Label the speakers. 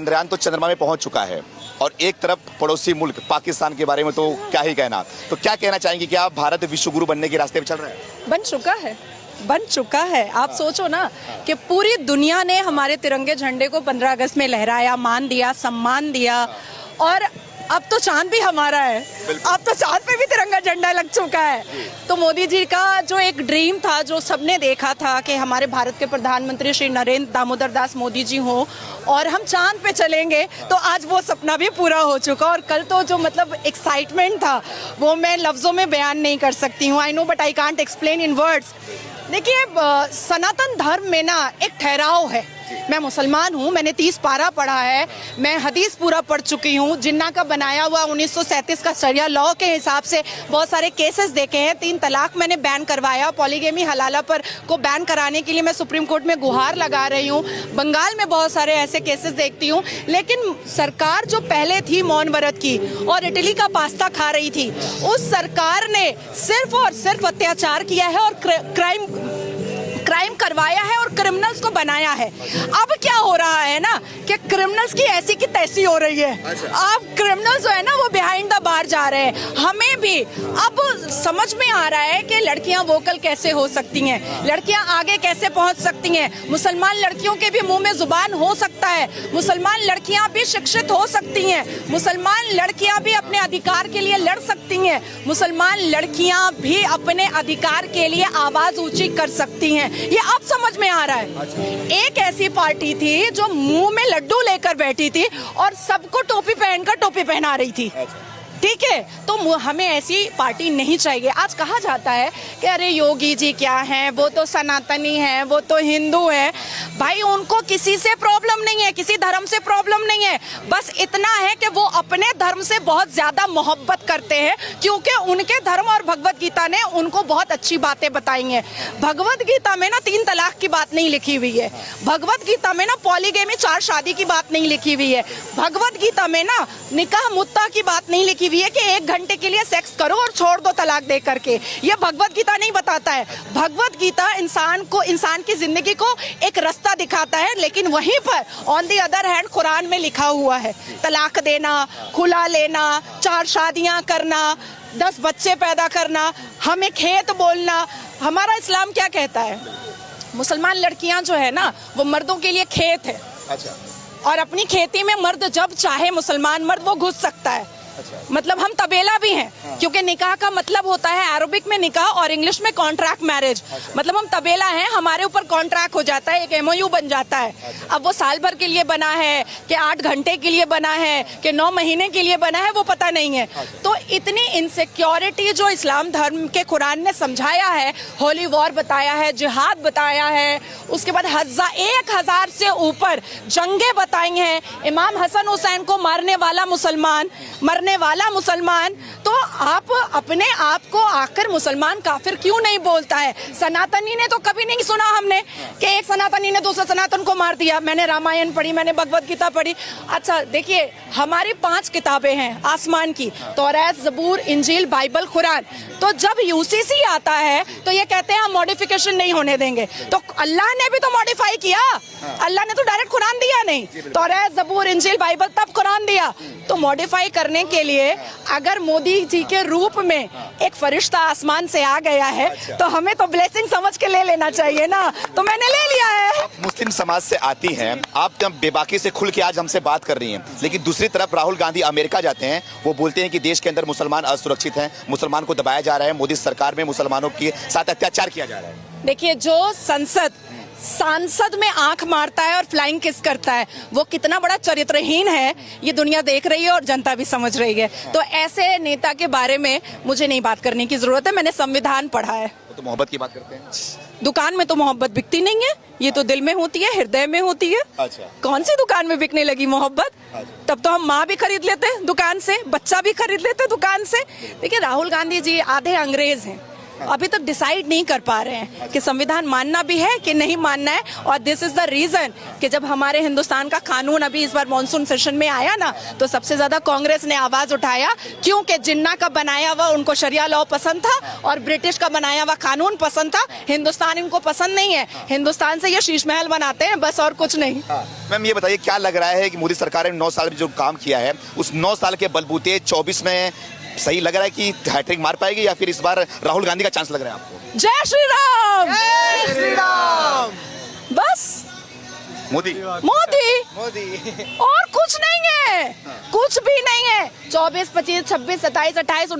Speaker 1: चंद्रयान तो चंद्रमा में पहुंच चुका है और एक तरफ पड़ोसी मुल्क पाकिस्तान के बारे में तो क्या ही कहना। तो क्या कहना चाहेंगे कि आप भारत विश्व गुरु बनने के रास्ते पर चल रहे हैं?
Speaker 2: बन चुका है। आप सोचो ना कि पूरी दुनिया ने हमारे तिरंगे झंडे को 15 अगस्त में लहराया, मान दिया, सम्मान दिया और अब तो चांद भी हमारा है। अब तो चांद पे भी तिरंगा झंडा लग चुका है। तो मोदी जी का जो एक ड्रीम था, जो सबने देखा था कि हमारे भारत के प्रधानमंत्री श्री नरेंद्र दामोदर दास मोदी जी हो और हम चांद पे चलेंगे, तो आज वो सपना भी पूरा हो चुका। और कल तो जो मतलब एक्साइटमेंट था वो मैं लफ्जों में बयान नहीं कर सकती हूँ। I know but I can't explain in words. देखिए, सनातन धर्म में ना एक ठहराव है। मैं मुसलमान हूँ, मैंने 30 पारा पढ़ा है, मैं हदीस पूरा पढ़ चुकी हूँ। जिन्ना का बनाया हुआ 1937 का शरिया लॉ के हिसाब से बहुत सारे केसेस देखे हैं। 3 तलाक मैंने बैन करवाया, पॉलीगेमी हलाला पर को बैन कराने के लिए मैं सुप्रीम कोर्ट में गुहार लगा रही हूँ। बंगाल में बहुत सारे ऐसे केसेस देखती हूँ। लेकिन सरकार जो पहले थी मौन व्रत की और इटली का पास्ता खा रही थी, उस सरकार ने सिर्फ और सिर्फ अत्याचार किया है और क्राइम करवाया है और क्रिमिनल्स को बनाया है। अब क्या हो रहा है ना कि क्रिमिनल्स की ऐसी की तैसी हो रही है। अब क्रिमिनल्स जो है ना वो बिहाइंड द बार जा रहे हैं। हमें भी अब समझ में आ रहा है कि लड़कियां वोकल कैसे हो सकती हैं, लड़कियां आगे कैसे पहुंच सकती हैं। मुसलमान लड़कियों के भी मुंह में जुबान हो सकता है, मुसलमान लड़कियां भी शिक्षित हो सकती हैं, मुसलमान लड़कियां भी अपने अधिकार के लिए लड़ सकती हैं, मुसलमान लड़कियां भी अपने अधिकार के लिए आवाज ऊंची कर सकती हैं। ये अब समझ में आ रहा है। एक ऐसी पार्टी थी जो मुंह में लड्डू लेकर बैठी थी और सबको टोपी पहनकर टोपी पहना रही थी। ठीक है, तो हमें ऐसी पार्टी नहीं चाहिए। आज कहा जाता है कि अरे योगी जी क्या हैं, वो तो सनातनी हैं, वो तो हिंदू हैं। भाई, उनको किसी से प्रॉब्लम नहीं है, किसी धर्म से प्रॉब्लम नहीं है। बस इतना है कि वो अपने धर्म से बहुत ज्यादा मोहब्बत करते हैं, क्योंकि उनके धर्म और भगवत गीता ने उनको बहुत अच्छी बातें बताई हैं। भगवत गीता में ना 3 तलाक की बात नहीं लिखी हुई है। भगवत गीता में ना पॉलीगेमी 4 शादी की बात नहीं लिखी हुई है। भगवत गीता में ना निकाह मुत्ता की बात नहीं लिखी हुई है कि 1 घंटे के लिए सेक्स करो और छोड़ दो तलाक दे करके। ये भगवत गीता नहीं बताता है। भगवत गीता इंसान की जिंदगी को एक रास्ता दिखाता है, लेकिन वहीं पर on the other hand Quran में लिखा हुआ है तलाक देना, खुला लेना, 4 शादियां करना, 10 बच्चे पैदा करना, हमें खेत बोलना। हमारा इस्लाम क्या कहता है? मुसलमान लड़कियां जो है ना वो मर्दों के लिए खेत है। अच्छा। और अपनी खेती में मर्द जब चाहे मुसलमान मर्द वो घुस सकता है। अच्छा। मतलब हम तबेला भी हैं। हाँ। क्योंकि निकाह का मतलब होता है अरबिक में निकाह और इंग्लिश में कॉन्ट्रैक्ट मैरिज। अच्छा। मतलब हम तबेला हैं, हमारे ऊपर कॉन्ट्रैक्ट हो जाता है, एक MOU बन जाता है। अच्छा। अब वो साल भर के लिए बना है कि 8 घंटे के लिए बना है कि 9 महीने के लिए बना है, वो पता नहीं है। अच्छा। तो इतनी इनसिक्योरिटी जो इस्लाम धर्म के कुरान ने समझाया है, होली वॉर बताया है, जिहाद बताया है, उसके बाद 1000 से ऊपर जंगे बताई हैं, इमाम हसन हुसैन को मारने वाला मुसलमान, तो आप अपने आप को आखिर मुसलमान काफिर क्यों नहीं बोलता है? सनातनी ने तो कभी नहीं सुना हमने कि एक सनातनी ने दूसरे सनातन को मार दिया। मैंने रामायण पढ़ी, मैंने भगवत गीता पढ़ी। अच्छा देखिए, हमारी 5 किताबें हैं आसमान की, तौरात, ज़बूर, इंजील, बाइबल, कुरान। तो जब UCC आता है तो ये कहते हैं हम मॉडिफिकेशन नहीं होने देंगे। तो अल्लाह ने भी तो मॉडिफाई किया। अल्लाह ने तो डायरेक्ट कुरान दिया नहीं, तौरात, ज़बूर, इंजील, बाइबल, तब कुरान दिया। तो मॉडिफाई करने के लिए अगर मोदी जी के रूप में एक फरिश्ता आसमान से आ गया है, तो हमें तो ब्लेसिंग समझ के ले लेना चाहिए ना। तो मैंने ले लिया है।
Speaker 1: मुस्लिम समाज से आती हैं, आप बेबाकी से खुल के आज हमसे बात कर रही हैं, लेकिन दूसरी तरफ राहुल गांधी अमेरिका जाते हैं, वो बोलते हैं कि देश के अंदर मुसलमान असुरक्षित हैं, मुसलमान को दबाया जा रहा है, मोदी सरकार में मुसलमानों के साथ अत्याचार किया जा रहा है।
Speaker 2: देखिए, जो सांसद में आंख मारता है और फ्लाइंग किस करता है, वो कितना बड़ा चरित्रहीन है, ये दुनिया देख रही है और जनता भी समझ रही है। तो ऐसे नेता के बारे में मुझे नहीं बात करने की जरूरत है। मैंने संविधान पढ़ा है।
Speaker 1: तो मोहब्बत की बात करते हैं।
Speaker 2: दुकान में तो मोहब्बत बिकती नहीं है, ये तो दिल में होती है, हृदय में होती है।
Speaker 1: अच्छा।
Speaker 2: कौन सी दुकान में बिकने लगी मोहब्बत? अच्छा। तब तो हम माँ भी खरीद लेते दुकान से, बच्चा भी खरीद लेते दुकान से। देखिए, राहुल गांधी जी आधे अंग्रेज हैं। अभी तक डिसाइड नहीं कर पा रहे हैं कि संविधान मानना भी है कि नहीं मानना है। और दिस इज द रीजन कि जब हमारे हिंदुस्तान का कानून अभी इस बार मॉनसून सेशन में आया ना, तो सबसे ज्यादा कांग्रेस ने आवाज उठाया, क्योंकि जिन्ना का बनाया हुआ उनको शरिया लॉ पसंद था और ब्रिटिश का बनाया हुआ कानून पसंद था। हिंदुस्तान इनको पसंद नहीं है। हिंदुस्तान से ये शीश महल बनाते हैं बस, और कुछ नहीं।
Speaker 1: मैम ये बताइए, क्या लग रहा है कि मोदी सरकार ने 9 साल में जो काम किया है, उस 9 साल के बलबूते 24 में सही लग रहा है कि हैट्रिक मार पाएगी, या फिर इस बार राहुल गांधी का चांस लग रहा है आपको?
Speaker 2: जय श्री राम,
Speaker 3: जय श्री राम।
Speaker 2: बस
Speaker 1: मोदी
Speaker 2: मोदी
Speaker 3: मोदी
Speaker 2: और कुछ नहीं है, कुछ भी नहीं है। 24, 25, 26, 27, 28, 29